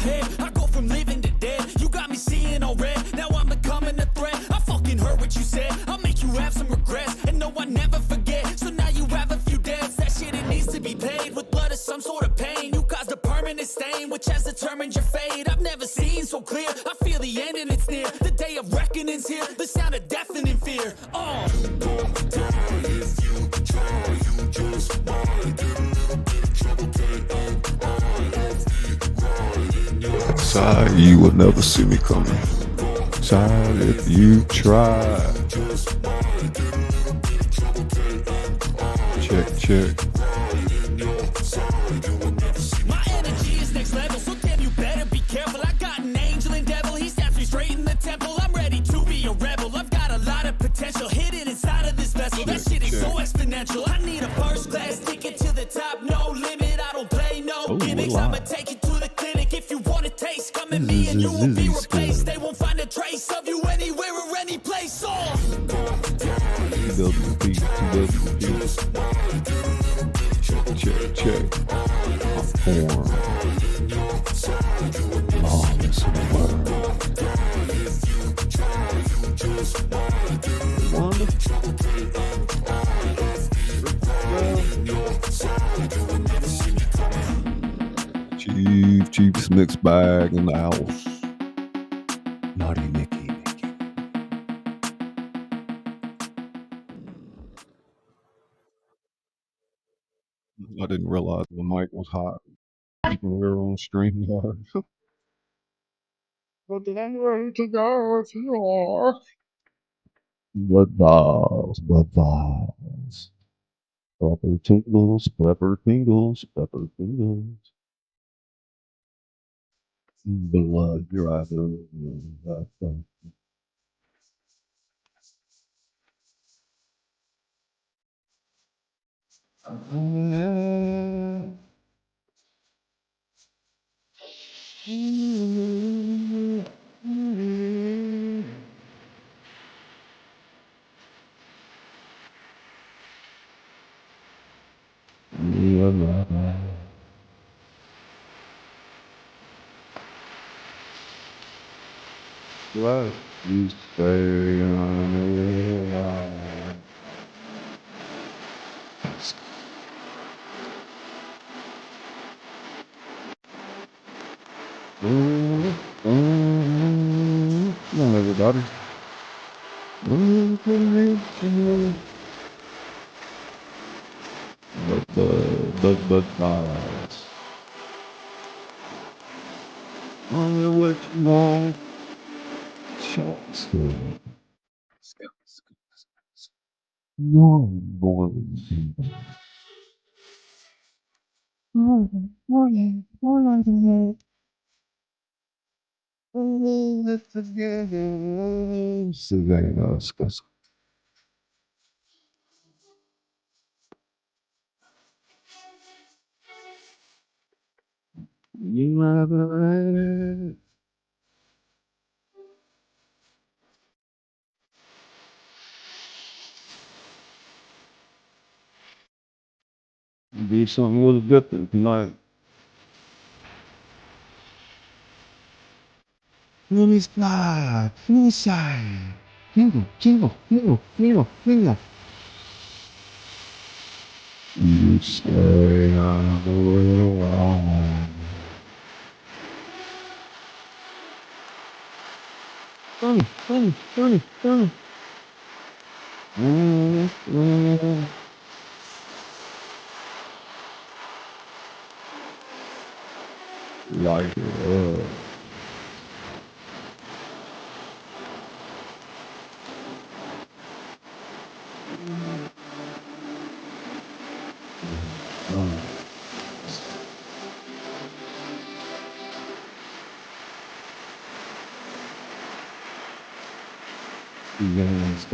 head. I go from living to dead. You got me seeing all red. Now I'm becoming a threat. I fucking heard what you said. I'll make you have some regrets. And no, I never forget. So now you have a few debts. That shit, it needs to be paid with blood or some sort of pain. You caused a permanent stain, which has determined your fate. I've never seen so clear. I feel the end and it's near. The day of reckoning's here. The sound of deafening fear. Side, you will never see me coming. Side, if you try. Check, check. My energy is next level, so damn you better be careful. I got an angel and devil, he snaps me straight in the temple. I'm ready to be a rebel, I've got a lot of potential hidden inside of this vessel. That shit is so exponential. I need a first class ticket to the top, no limit. I don't play no gimmicks. I'ma take you to the clinic. If you want a taste, come at me and you will be replaced. They won't find a trace of you anywhere or any place. Check, check. My form. Lawless in the world. Chief's mixed bag in the house. Naughty Mickey. I didn't realize the mic was hot. When we were on stream. But then I'm ready to go if you are. Blood balls, blood balls. Pepper tingles, pepper tingles, pepper tingles. Blood driving. What you say on me? Hello, everybody. But vibes. Wonder what you want. Shots. No, boy. You have a right. Be something a little different tonight. Let me slide, inside. Jingle, jingle, jingle, jingle, jingle. You say I'm a little wrong. Funny, funny, funny, funny. Like it. Yes.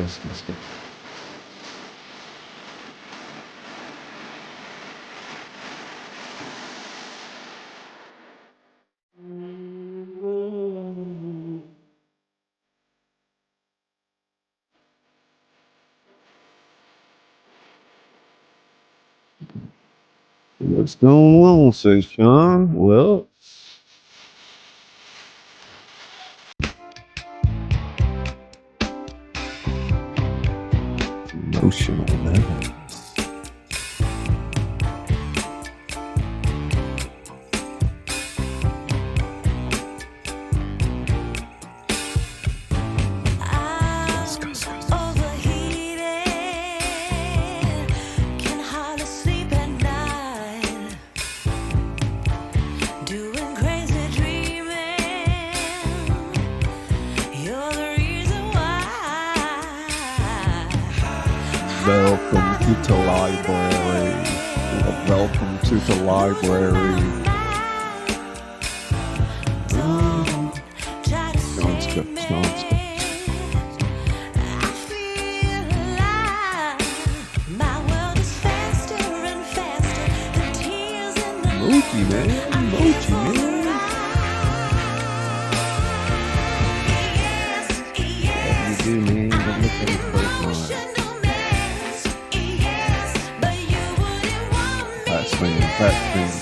What's going on, says Sean? Well, emotional level. Welcome to the library. Welcome to the library. Nonstop. Emoji, man. What do you do, man? Don't look at his first line.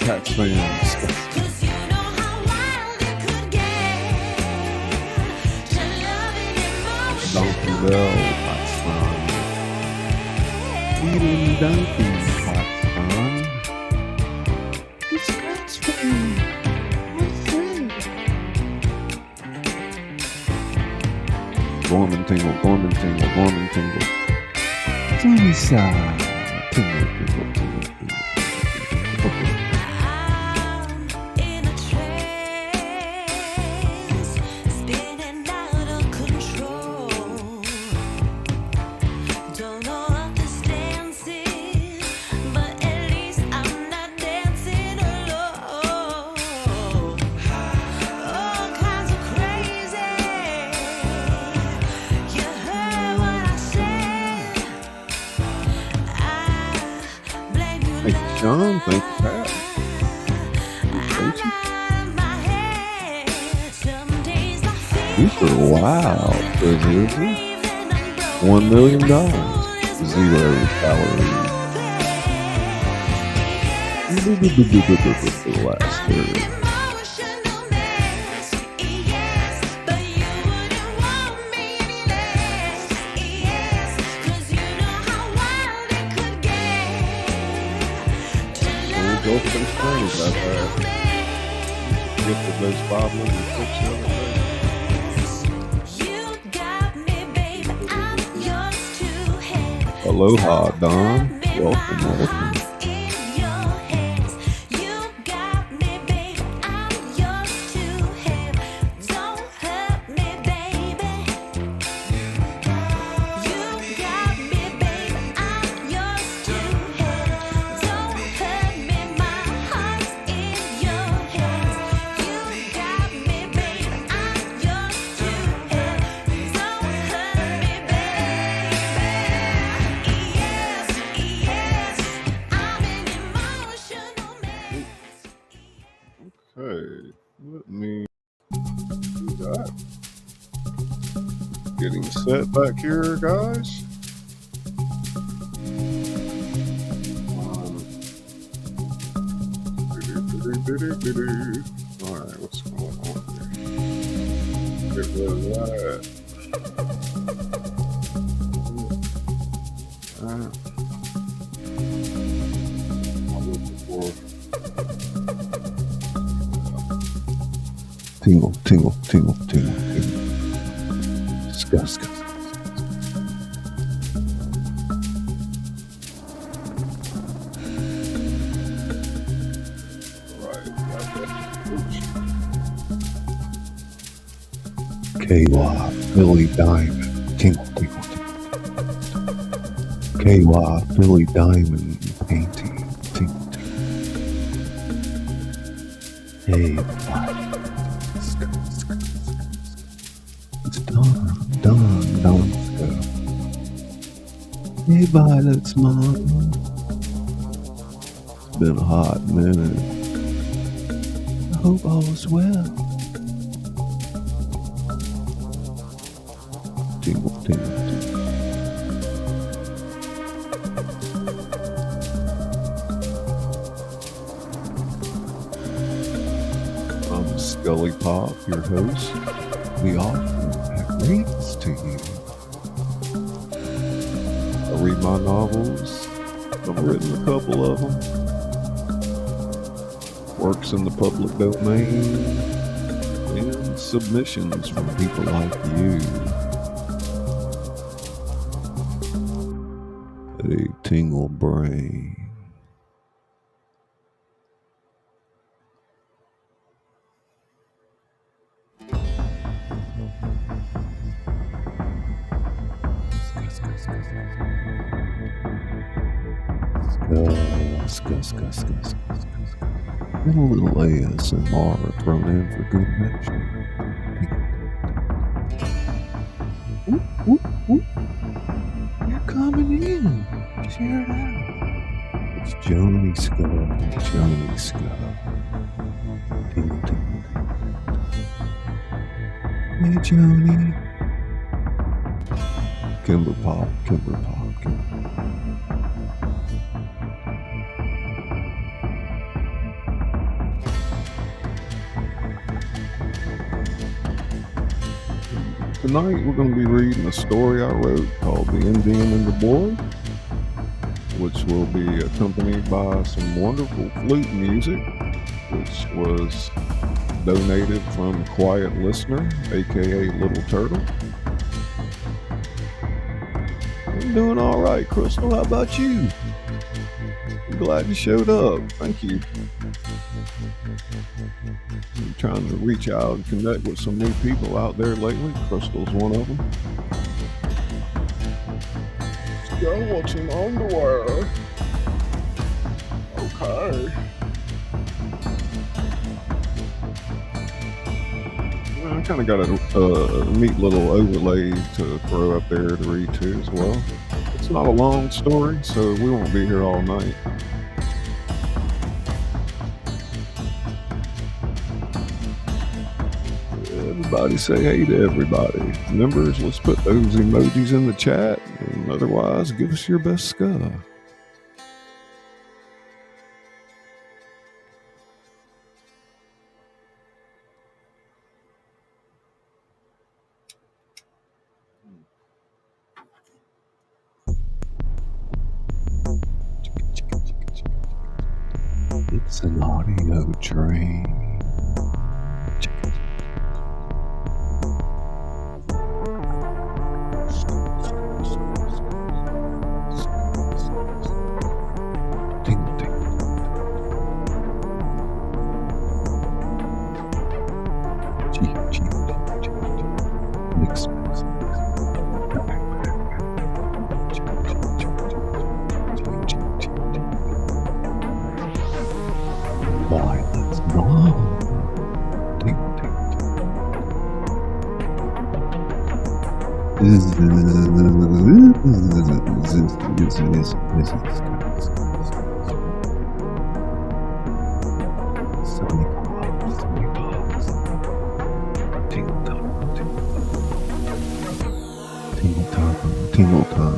Pats fans. Donkey Bell, Pats fan. Eating Donkey, Pats fan. It's Pats fan. Gorman tingle. Sunny side. Tingle. John, thank you, Pat. Super wow, Brazil. $1 million. 0 calories. Last year. Go for those planes I've had. Gifted those 5 million clicks the other day. Aloha, Don. Welcome. Okay, let me do that. Getting set back here, guys. Alright, what's going on here? Get rid of that. I'm looking for tingle. Discuss. KY, Philly Diamond, tingle. KY, Philly Diamond painting, tingle. Hey, it's Dawn, Hey, Violet's mom. It's been a hot minute. I hope all's well. Tingle. I'm Scully Pop, your host. We offer that reads to you. read my novels. I've written a couple of them. Works in the public domain. And submissions from people like you. A tingle brain. Scuss. And a little ASMR thrown in for good measure. Whoop, whoop, whoop. You're coming in. Cheer it out. It's Joni Scully. Joni Scully. Tingle, tingle. Hey, Joni. Kimber Pop. Tonight we're going to be reading a story I wrote called The Indian and the Boy, which will be accompanied by some wonderful flute music, which was donated from Quiet Listener, aka Little Turtle. I'm doing all right, Crystal. How about you? I'm glad you showed up. Thank you. I'm trying to reach out and connect with some new people out there lately. Crystal's one of them. Go watch some underwear. Okay. I kind of got a neat little overlay to throw up there to read too as well. It's not a long story, so we won't be here all night. Everybody say hey to everybody. Members, let's put those emojis in the chat, and otherwise give us your best ska. It's an audio train. Tingle time.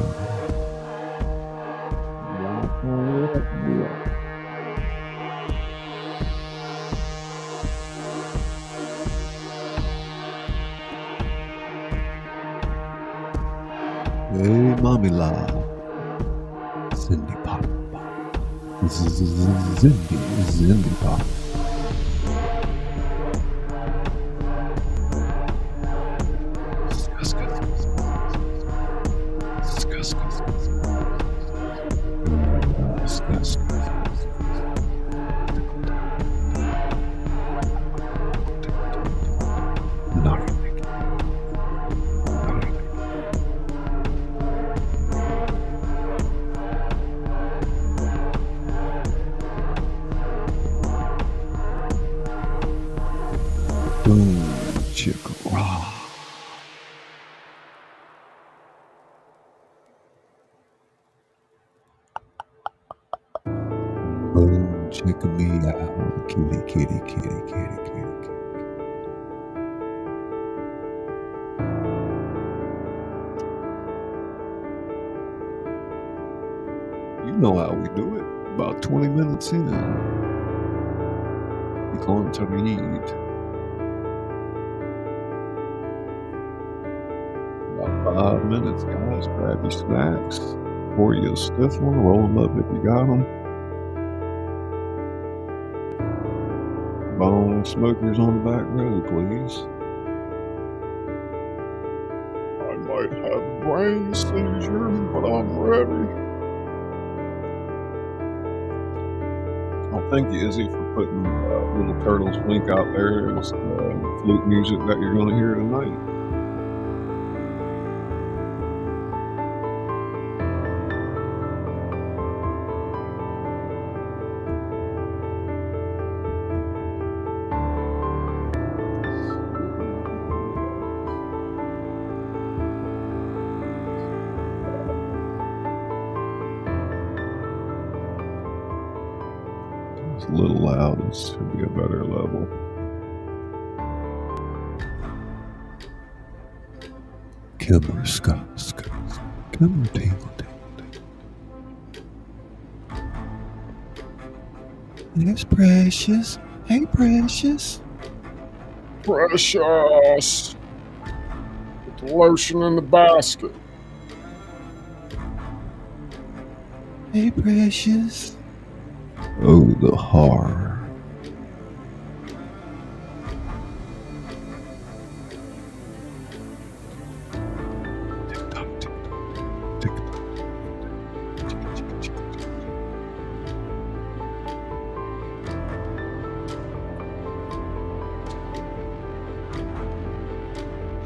Hey, mommy la. Cindy pop. Cindy pop. Boom, chicka, rah. Boom, chicka me out. Kitty. You know how we do it. About 20 minutes in, you're going to read. About 5 minutes, guys. Grab your snacks. Pour you a stiff one, roll them up if you got them. Bone smokers on the back row, please. I might have a brain seizure, but I'm ready. Well, thank you, Izzy, for putting Little Turtles link out there as flute music that you're going to hear tonight. It's a little loud. This should be a better level. Kimber, Scott, Kimber, tingle. There's Precious. Hey, Precious. Precious. Put the lotion in the basket. Hey, Precious. Oh, the horror.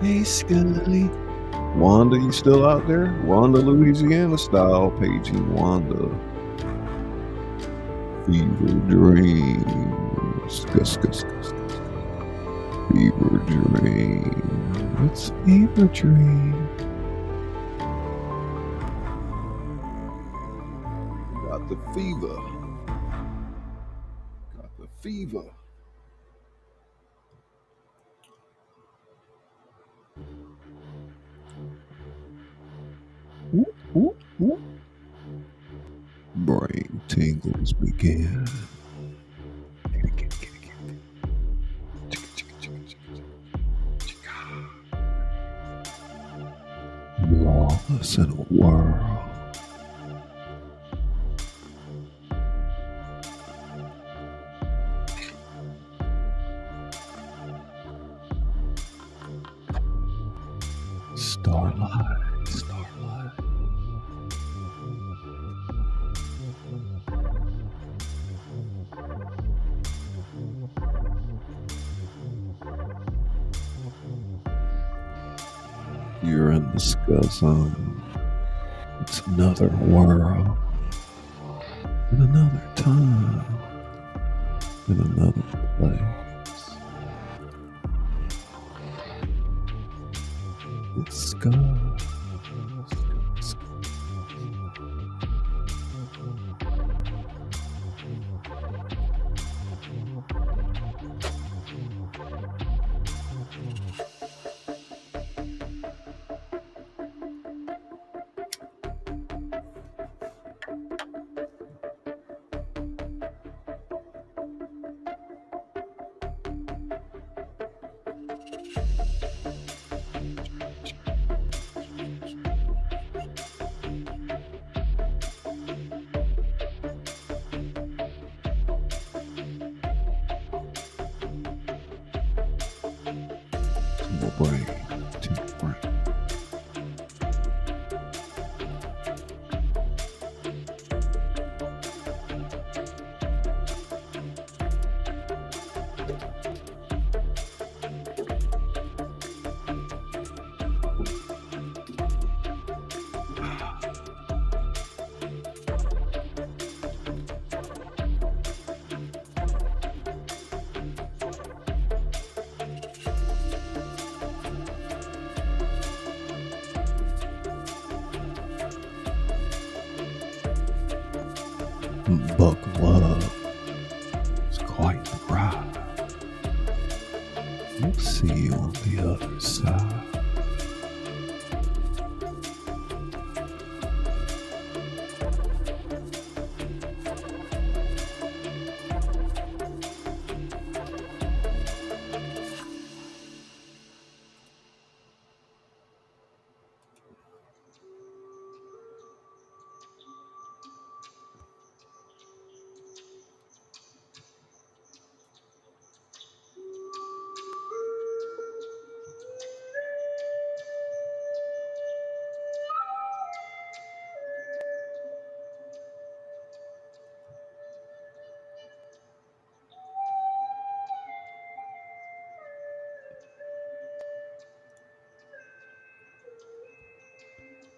Hey, Scully. Wanda, you still out there? Wanda, Louisiana style, paging Wanda. Fever dreams. Gus. Fever dream. It's fever dream. Got the fever. Got the fever. Whoop. Brain tingles begin. Lawless in a world. Starlight. You're in the skull zone. It's another world. In another time. In another place. It's skull. Brain. Buckle up. It's quite the ride. We'll see you on the other side.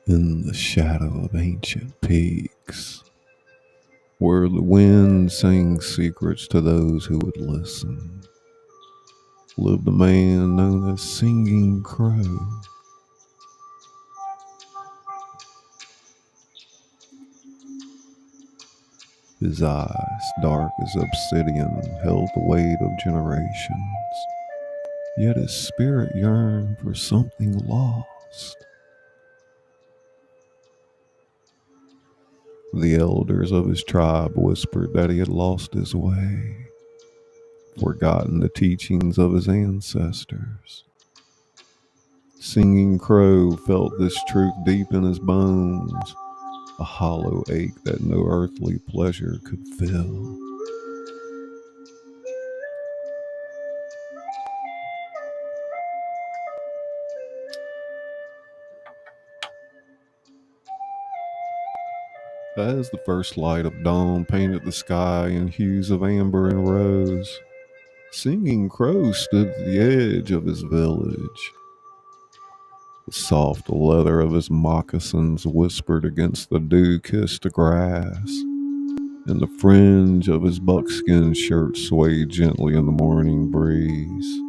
In the shadow of ancient peaks, where the wind sang secrets to those who would listen, lived a man known as Singing Crow. His eyes, dark as obsidian, held the weight of generations, yet his spirit yearned for something lost. The elders of his tribe whispered that he had lost his way, forgotten the teachings of his ancestors. Singing Crow felt this truth deep in his bones, a hollow ache that no earthly pleasure could fill. As the first light of dawn painted the sky in hues of amber and rose, Singing Crow stood at the edge of his village. The soft leather of his moccasins whispered against the dew-kissed grass, and the fringe of his buckskin shirt swayed gently in the morning breeze.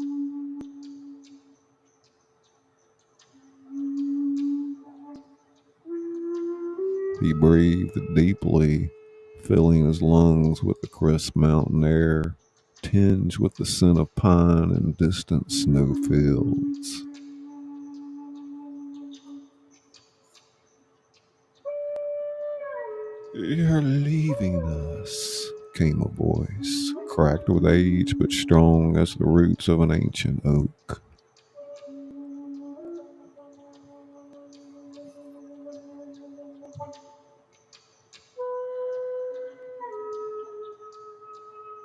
He breathed deeply, filling his lungs with the crisp mountain air, tinged with the scent of pine and distant snowfields. "You're leaving us," came a voice, cracked with age but strong as the roots of an ancient oak.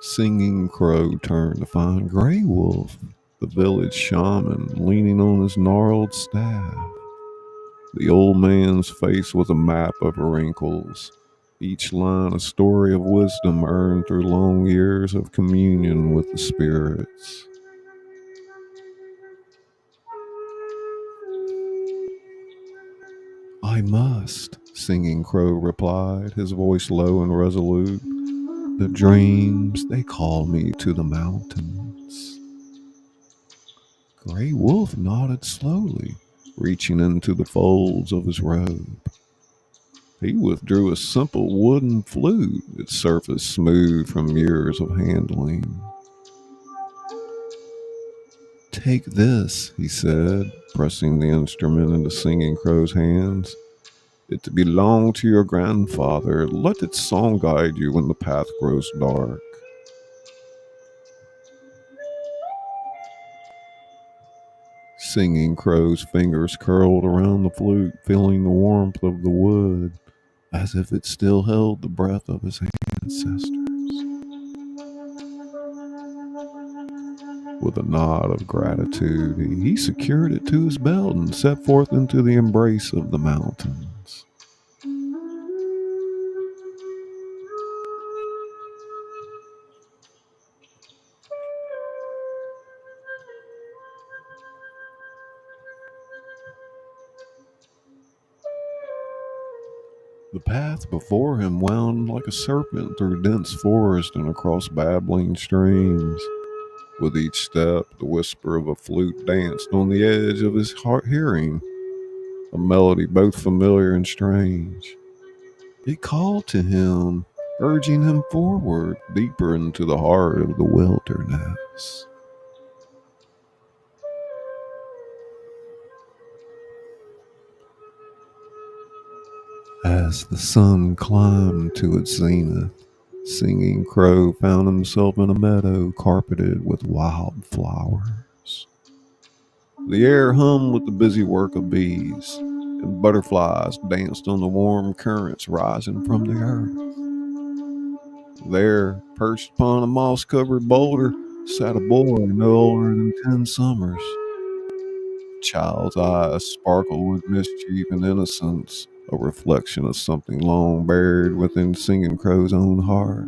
Singing Crow turned to find Grey Wolf, the village shaman, leaning on his gnarled staff. The old man's face was a map of wrinkles, each line a story of wisdom earned through long years of communion with the spirits. "I must," Singing Crow replied, his voice low and resolute. "The dreams, they call me to the mountains." Grey Wolf nodded slowly, reaching into the folds of his robe. He withdrew a simple wooden flute, its surface smooth from years of handling. "Take this," he said, pressing the instrument into Singing Crow's hands. "It belonged to your grandfather. Let its song guide you when the path grows dark." Singing Crow's fingers curled around the flute, feeling the warmth of the wood, as if it still held the breath of his ancestors. With a nod of gratitude, he secured it to his belt and set forth into the embrace of the mountains. The path before him wound like a serpent through dense forest and across babbling streams. With each step, the whisper of a flute danced on the edge of his hearing, a melody both familiar and strange. It called to him, urging him forward, deeper into the heart of the wilderness. As the sun climbed to its zenith, Singing Crow found himself in a meadow carpeted with wildflowers. The air hummed with the busy work of bees, and butterflies danced on the warm currents rising from the earth. There, perched upon a moss-covered boulder, sat a boy no older than 10 summers. The child's eyes sparkled with mischief and innocence, a reflection of something long buried within Singing Crow's own heart.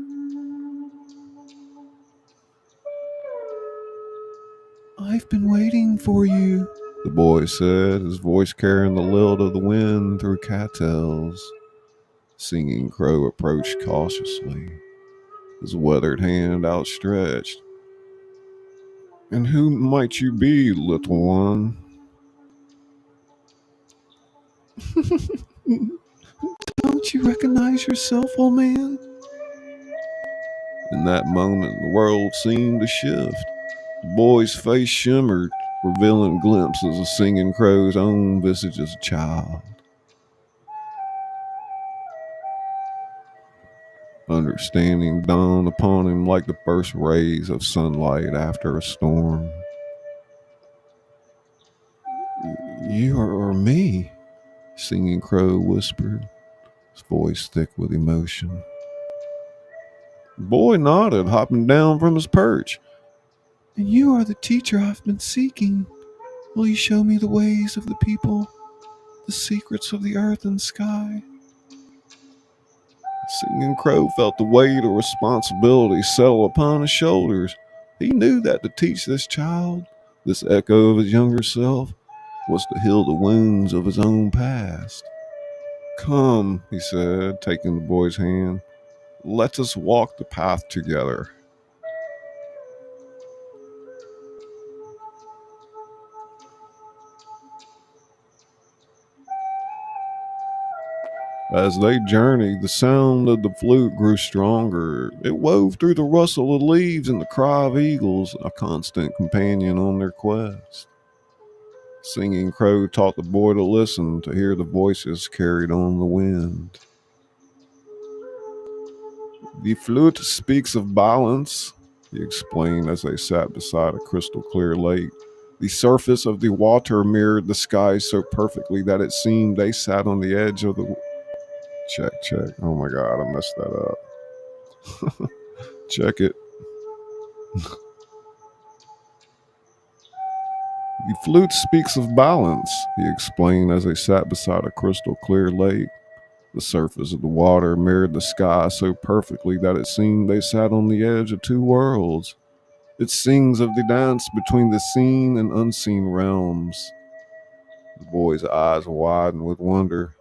"I've been waiting for you," the boy said, his voice carrying the lilt of the wind through cattails. Singing Crow approached cautiously, his weathered hand outstretched. And who might you be, little one? Don't you recognize yourself, old man? In that moment, the world seemed to shift. The boy's face shimmered, revealing glimpses of Singing Crow's own visage as a child. Understanding dawned upon him like the first rays of sunlight after a storm. You are me, Singing Crow whispered, his voice thick with emotion. The boy nodded, hopping down from his perch. And you are the teacher I've been seeking. Will you show me the ways of the people, the secrets of the earth and sky? Singing Crow felt the weight of responsibility settle upon his shoulders. He knew that to teach this child, this echo of his younger self, was to heal the wounds of his own past. Come, he said, taking the boy's hand. Let us walk the path together. As they journeyed, the sound of the flute grew stronger. It wove through the rustle of leaves and the cry of eagles, a constant companion on their quest. Singing Crow taught the boy to listen, to hear the voices carried on the wind. The flute speaks of balance, he explained as they sat beside a crystal clear lake. The surface of the water mirrored the sky so perfectly that it seemed they sat on the edge of the... Check. Oh my God, I messed that up. Check it. The flute speaks of balance, he explained as they sat beside a crystal clear lake. The surface of the water mirrored the sky so perfectly that it seemed they sat on the edge of two worlds. It sings of the dance between the seen and unseen realms. The boy's eyes widened with wonder.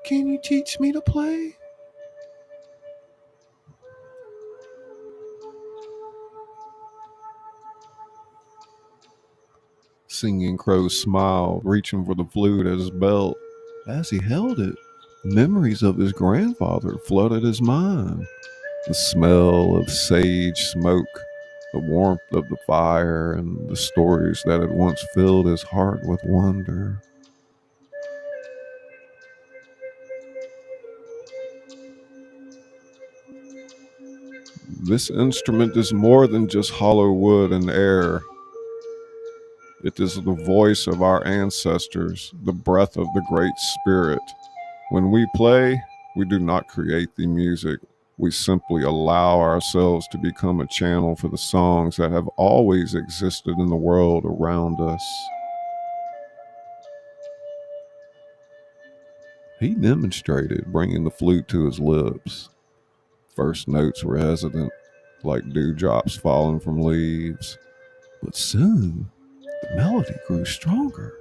Can you teach me to play? Singing Crow smiled, reaching for the flute at his belt. As he held it, memories of his grandfather flooded his mind. The smell of sage smoke, the warmth of the fire, and the stories that had once filled his heart with wonder. This instrument is more than just hollow wood and air. It is the voice of our ancestors, the breath of the Great Spirit. When we play, we do not create the music. We simply allow ourselves to become a channel for the songs that have always existed in the world around us. He demonstrated, bringing the flute to his lips. First notes were hesitant, like dewdrops falling from leaves. But soon, the melody grew stronger,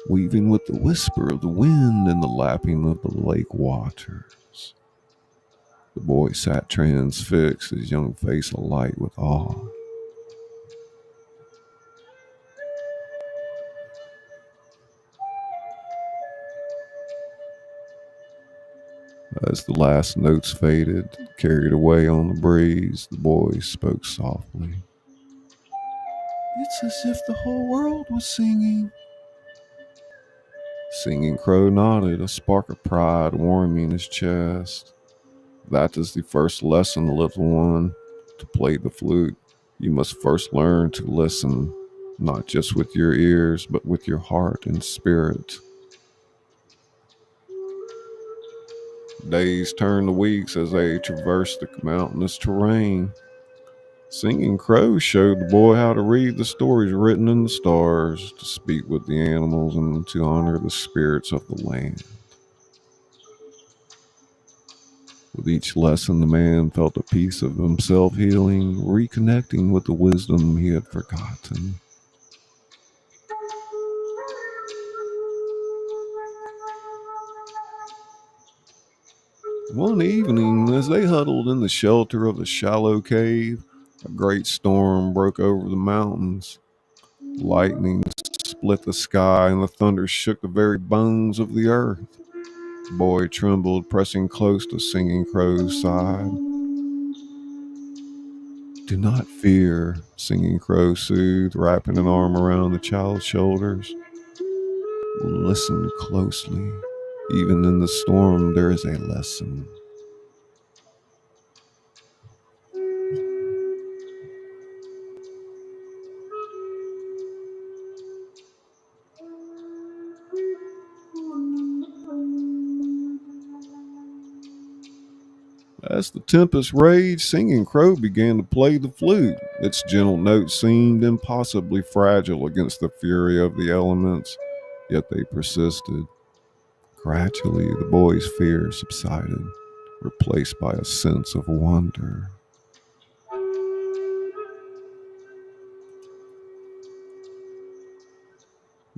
weaving with the whisper of the wind and the lapping of the lake waters. The boy sat transfixed, his young face alight with awe. As the last notes faded, carried away on the breeze, the boy spoke softly. It's as if the whole world was singing. Singing Crow nodded, a spark of pride warming his chest. That is the first lesson, little one. To play the flute, you must first learn to listen, not just with your ears, but with your heart and spirit. Days turned to weeks as they traversed the mountainous terrain. Singing Crow showed the boy how to read the stories written in the stars, to speak with the animals, and to honor the spirits of the land. With each lesson, the man felt a piece of himself healing, reconnecting with the wisdom he had forgotten. One evening, as they huddled in the shelter of a shallow cave, a great storm broke over the mountains. Lightning split the sky, and the thunder shook the very bones of the earth. The boy trembled, pressing close to Singing Crow's side. "Do not fear," Singing Crow soothed, wrapping an arm around the child's shoulders. "Listen closely. Even in the storm, there is a lesson." As the tempest raged, Singing Crow began to play the flute. Its gentle notes seemed impossibly fragile against the fury of the elements, yet they persisted. Gradually, the boy's fear subsided, replaced by a sense of wonder.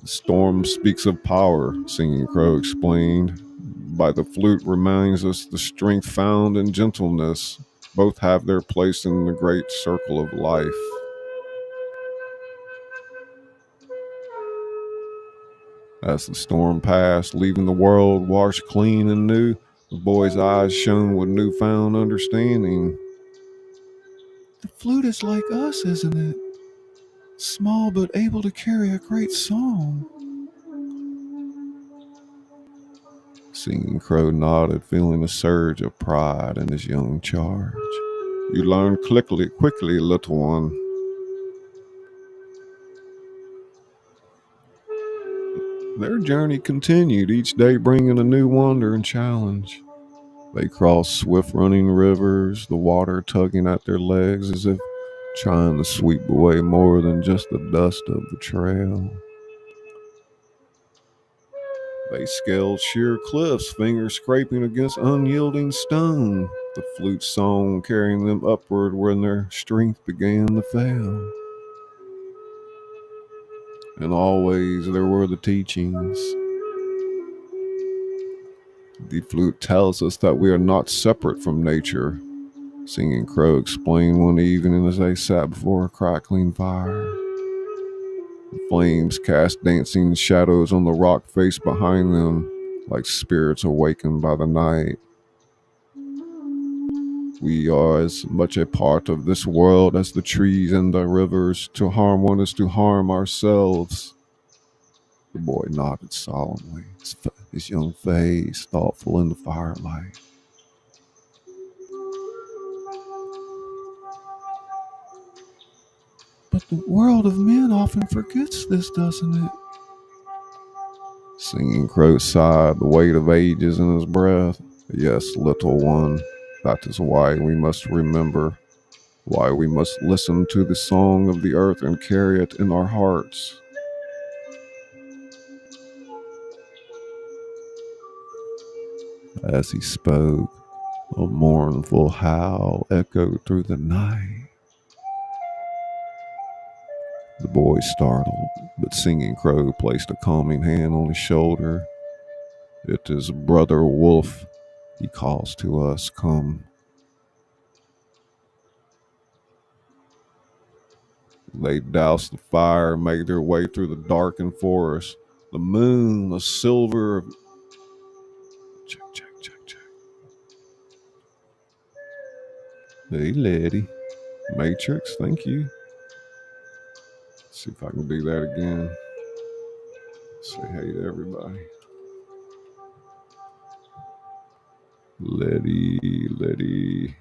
"The storm speaks of power," Singing Crow explained. "By the flute reminds us the strength found in gentleness. Both have their place in the great circle of life." As the storm passed, leaving the world washed clean and new, the boy's eyes shone with newfound understanding. "The flute is like us, isn't it? Small but able to carry a great song." Singing Crow nodded, feeling a surge of pride in his young charge. "You learn quickly, little one." Their journey continued, each day bringing a new wonder and challenge. They crossed swift-running rivers, the water tugging at their legs as if trying to sweep away more than just the dust of the trail. They scaled sheer cliffs, fingers scraping against unyielding stone, the flute song carrying them upward when their strength began to fail. And always there were the teachings. "The flute tells us that we are not separate from nature," Singing Crow explained one evening as they sat before a crackling fire. The flames cast dancing shadows on the rock face behind them, like spirits awakened by the night. "We are as much a part of this world as the trees and the rivers. To harm one is to harm ourselves." The boy nodded solemnly, his young face thoughtful in the firelight. "But the world of men often forgets this, doesn't it?" Singing Crow sighed, the weight of ages in his breath. "Yes, little one, that is why we must remember, why we must listen to the song of the earth and carry it in our hearts." As he spoke, a mournful howl echoed through the night. The boy startled, but Singing Crow placed a calming hand on his shoulder. "It is Brother Wolf. He calls to us. Come." They doused the fire and made their way through the darkened forest. The moon, a silver... Check, check, check, check. "Hey, lady. Matrix, thank you." Let's see if I can do that again. Say hey to everybody. Letty.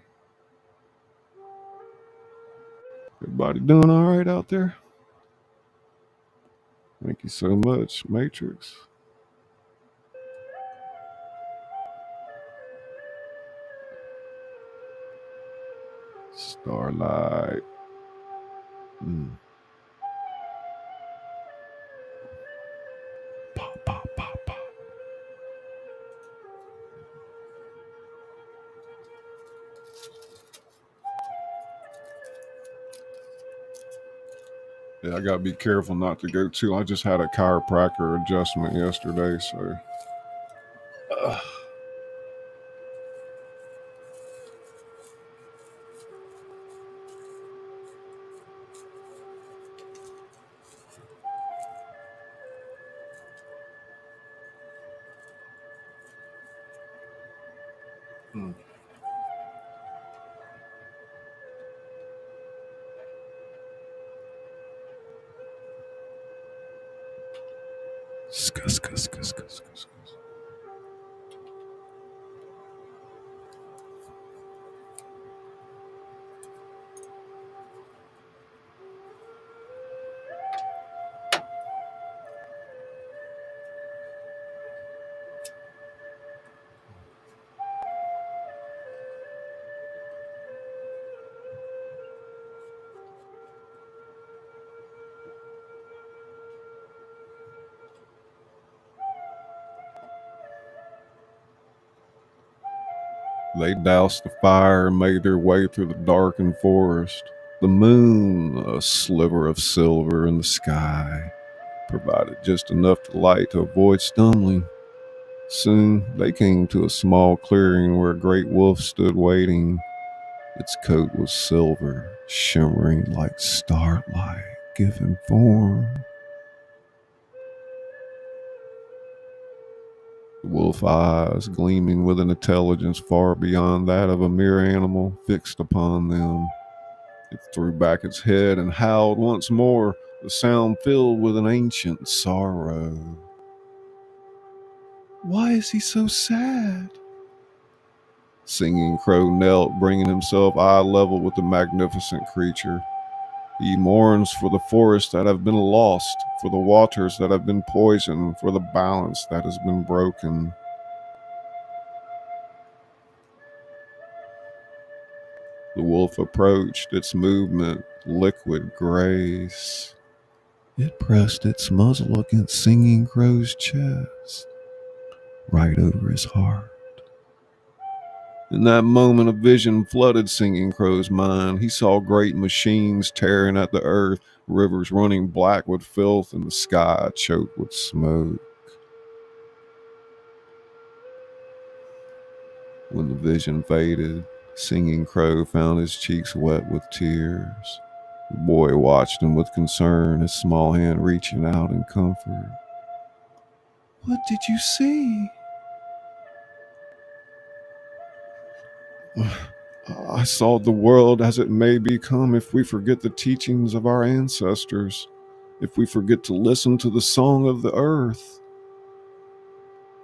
Everybody doing all right out there? Thank you so much, Matrix. Starlight. Pop, pop, pop, pop. Yeah, I gotta be careful not to go too. I just had a chiropractor adjustment yesterday, so They doused the fire and made their way through the darkened forest. The moon, a sliver of silver in the sky, provided just enough light to avoid stumbling. Soon they came to a small clearing where a great wolf stood waiting. Its coat was silver, shimmering like starlight, giving form. The wolf eyes, gleaming with an intelligence far beyond that of a mere animal, fixed upon them. It threw back its head and howled once more, the sound filled with an ancient sorrow. Why is he so sad? Singing Crow knelt, bringing himself eye level with the magnificent creature. He mourns for the forests that have been lost, for the waters that have been poisoned, for the balance that has been broken. The wolf approached, its movement liquid grace. It pressed its muzzle against Singing Crow's chest, right over his heart. In that moment, a vision flooded Singing Crow's mind. He saw great machines tearing at the earth, rivers running black with filth, and the sky choked with smoke. When the vision faded, Singing Crow found his cheeks wet with tears. The boy watched him with concern, his small hand reaching out in comfort. What did you see? I saw the world as it may become if we forget the teachings of our ancestors, if we forget to listen to the song of the earth.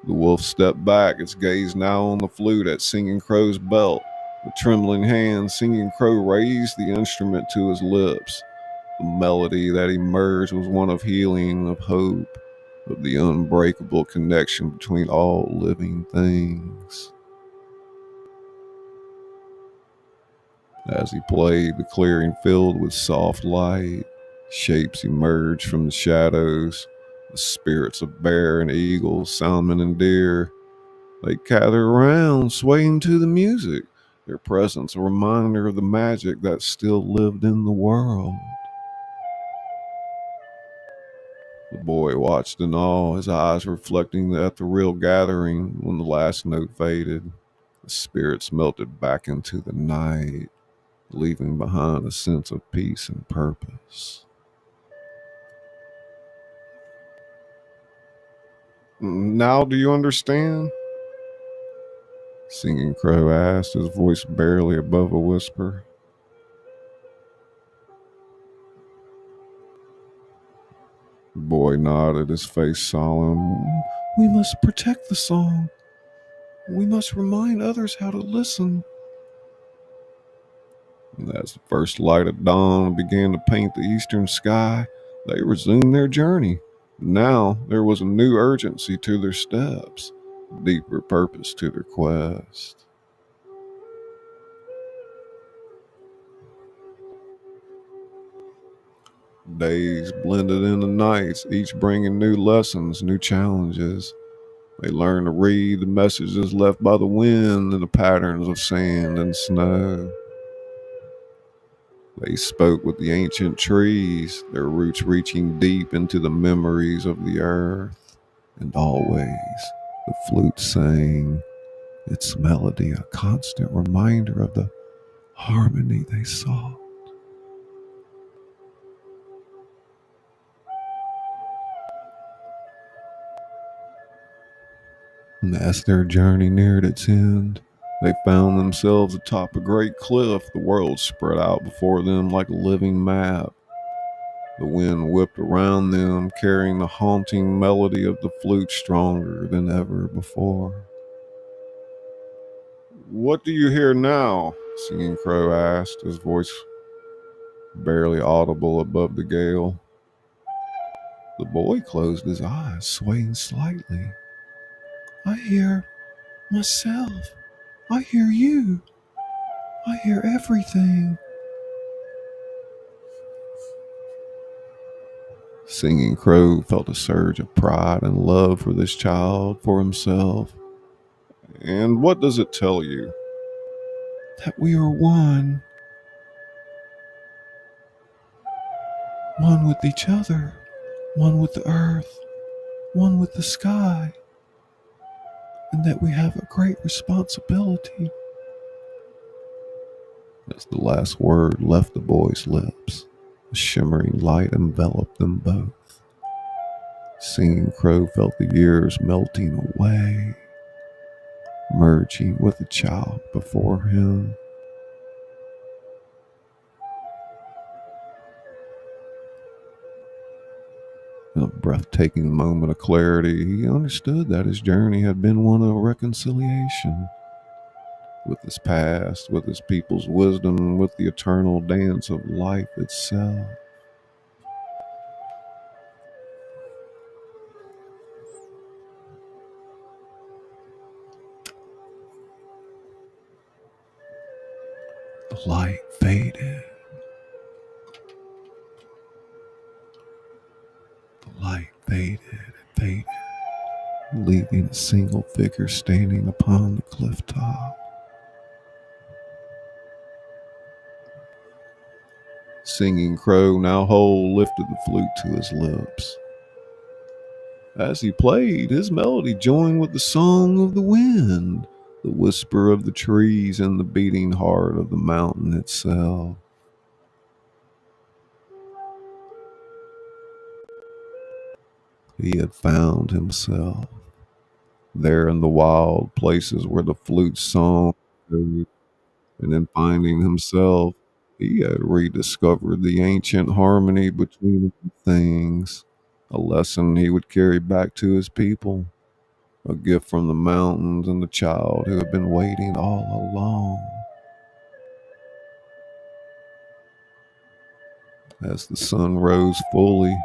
The wolf stepped back, its gaze now on the flute at Singing Crow's belt. With trembling hands, Singing Crow raised the instrument to his lips. The melody that emerged was one of healing, of hope, of the unbreakable connection between all living things. As he played, the clearing filled with soft light. Shapes emerged from the shadows, the spirits of bear and eagle, salmon and deer. They gathered around, swaying to the music, their presence a reminder of the magic that still lived in the world. The boy watched in awe, his eyes reflecting the ethereal gathering. When the last note faded, the spirits melted back into the night, leaving behind a sense of peace and purpose. Now do you understand? Singing Crow asked, his voice barely above a whisper. The boy nodded, his face solemn. We must protect the song. We must remind others how to listen. And as the first light of dawn began to paint the eastern sky, they resumed their journey. Now there was a new urgency to their steps, a deeper purpose to their quest. Days blended into nights, each bringing new lessons, new challenges. They learned to read the messages left by the wind and the patterns of sand and snow. They spoke with the ancient trees, their roots reaching deep into the memories of the earth. And always the flute sang, its melody a constant reminder of the harmony they sought. And as their journey neared its end, They found themselves atop a great cliff. The world spread out before them like a living map. The wind whipped around them, carrying the haunting melody of the flute stronger than ever before. "What do you hear now?" Singing Crow asked, his voice barely audible above the gale. The boy closed his eyes, swaying slightly. "I hear myself. I hear you. I hear everything." Singing Crow felt a surge of pride and love for this child, for himself. "And what does it tell you?" "That we are one. One with each other, one with the earth, one with the sky, and that we have a great responsibility." As the last word left the boy's lips, a shimmering light enveloped them both. Singing Crow felt the years melting away, merging with the child before him. In a breathtaking moment of clarity, he understood that his journey had been one of reconciliation with his past, with his people's wisdom, with the eternal dance of life itself. The light faded. The light faded and faded, leaving a single figure standing upon the cliff top. Singing Crow, now whole, lifted the flute to his lips. As he played, his melody joined with the song of the wind, the whisper of the trees, and the beating heart of the mountain itself. He had found himself there in the wild places where the flute song flowed, and in finding himself, he had rediscovered the ancient harmony between things, a lesson he would carry back to his people, a gift from the mountains and the child who had been waiting all along. As the sun rose fully,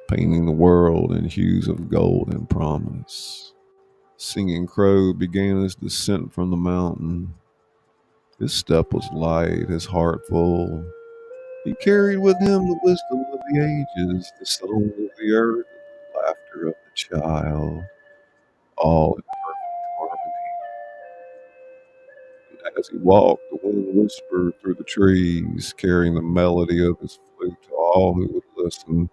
painting the world in hues of gold and promise, Singing Crow began his descent from the mountain. His step was light, his heart full. He carried with him the wisdom of the ages, the song of the earth, and the laughter of the child, all in perfect harmony. And as he walked, the wind whispered through the trees, carrying the melody of his flute to all who would listen,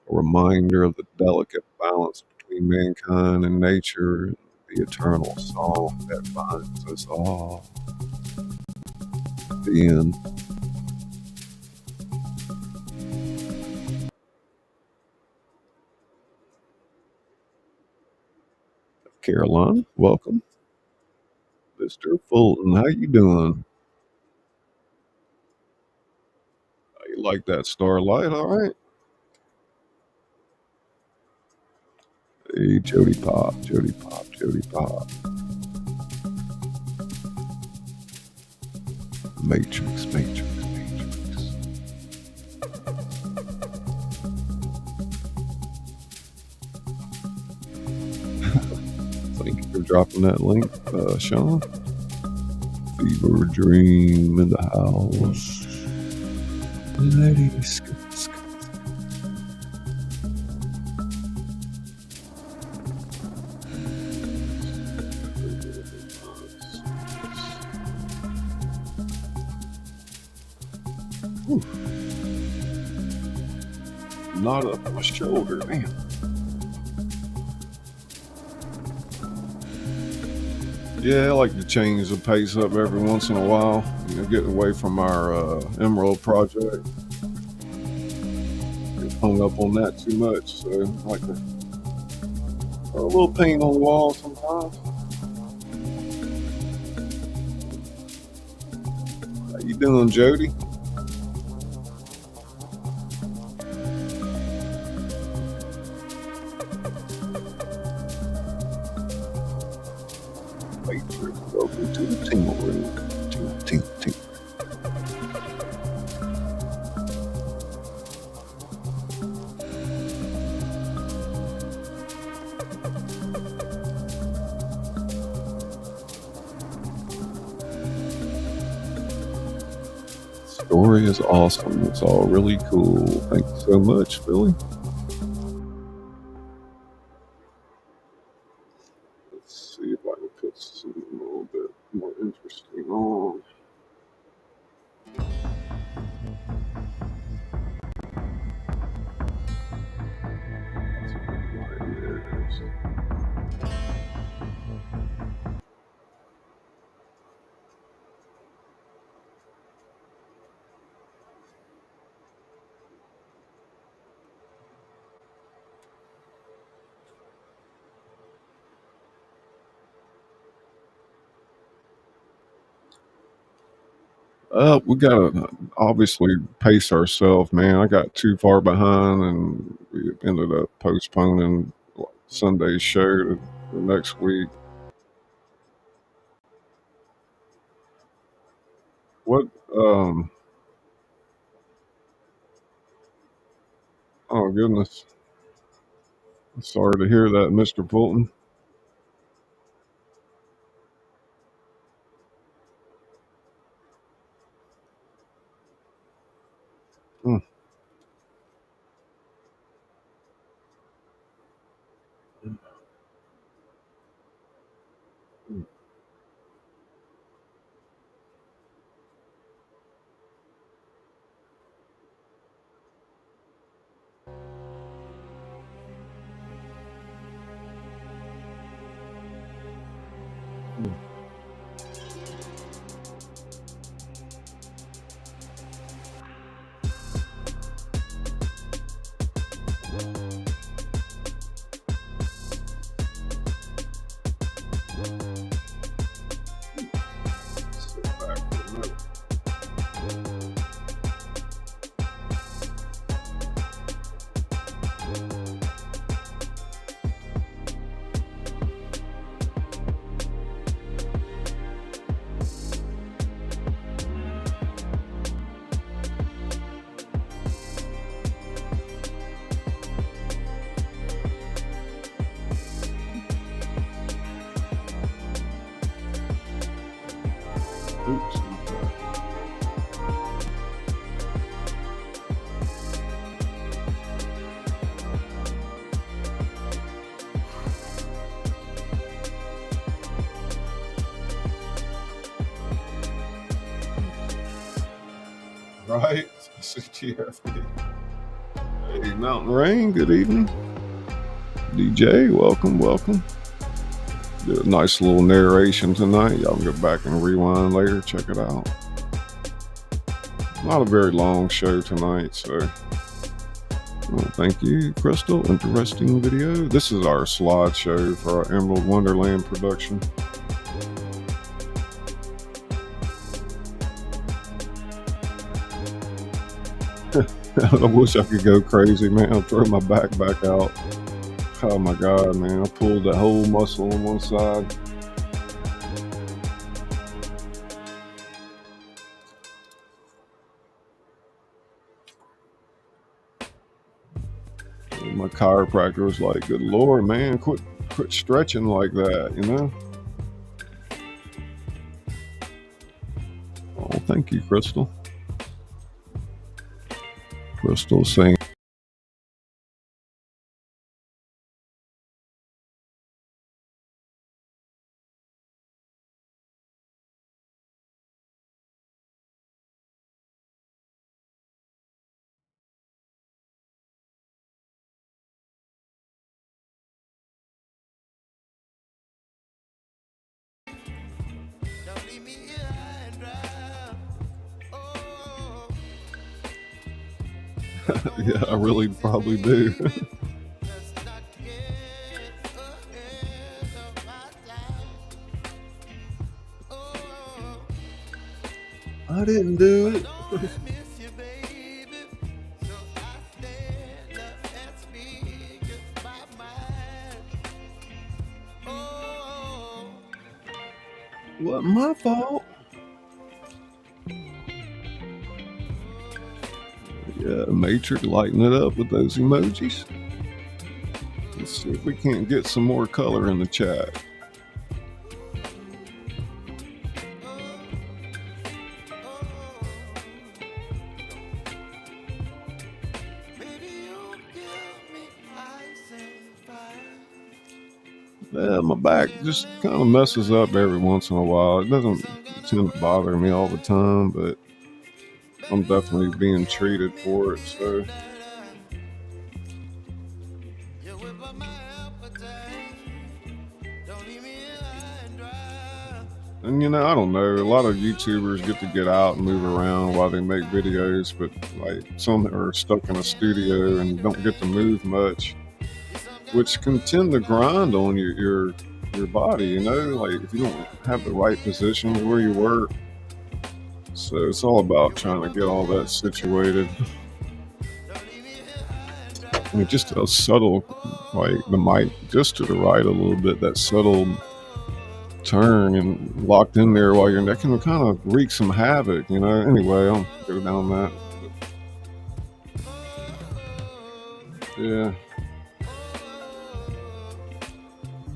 a reminder of the delicate balance between mankind and nature, and the eternal song that binds us all. The end. Carolina, welcome. Mr. Fulton, how you doing? How you like that starlight, all right? Hey, Jody Pop, Jody Pop, Jody Pop. Matrix, Matrix, Matrix. Thank you for dropping that link, Sean. Fever Dream in the house. Ladies. Not up my shoulder, man. Yeah, I like to change the pace up every once in a while. You know, get away from our Emerald project. Get hung up on that too much, so I like to A little paint on the wall sometimes. How you doing, Jody? Welcome to the tingle room. Tingle, tingle, tingle. Story is awesome. It's all really cool. Thank you so much, Billy. Let's see if I can put something a little bit more interesting on. We gotta obviously pace ourselves, man. I got too far behind, and we ended up postponing Sunday's show to the next week. What? Oh goodness. Sorry to hear that, Mr. Fulton. Hmm. Sit back for a minute. Oops. Right? CTFD. Hey, Mountain Rain, good evening. DJ, welcome, welcome. Did a nice little narration tonight. Y'all can go back and rewind later, check it out. Not a very long show tonight, so well, thank you, Crystal. Interesting video. This is our slideshow for our Emerald Wonderland production. I wish I could go crazy, man. I'll throw my back out. Oh my God, man. I pulled that whole muscle on one side. And my chiropractor was like, good Lord, man, quit stretching like that, you know? Oh, thank you, Crystal. Crystal saying, yeah, I really probably do. I didn't do it. Wasn't my fault. Yeah, Matrix lighting it up with those emojis. Let's see if we can't get some more color in the chat. Yeah, my back just kind of messes up every once in a while. It doesn't tend to bother me all the time, but I'm definitely being treated for it, so. And I don't know, a lot of YouTubers get out and move around while they make videos, but like some are stuck in a studio and don't get to move much, which can tend to grind on your body, like if you don't have the right position where you work. So it's all about trying to get all that situated. I mean, just a subtle, like the mic just to the right a little bit, that subtle turn and locked in there while you're, that can kind of wreak some havoc, Anyway, I'll go down that. But yeah.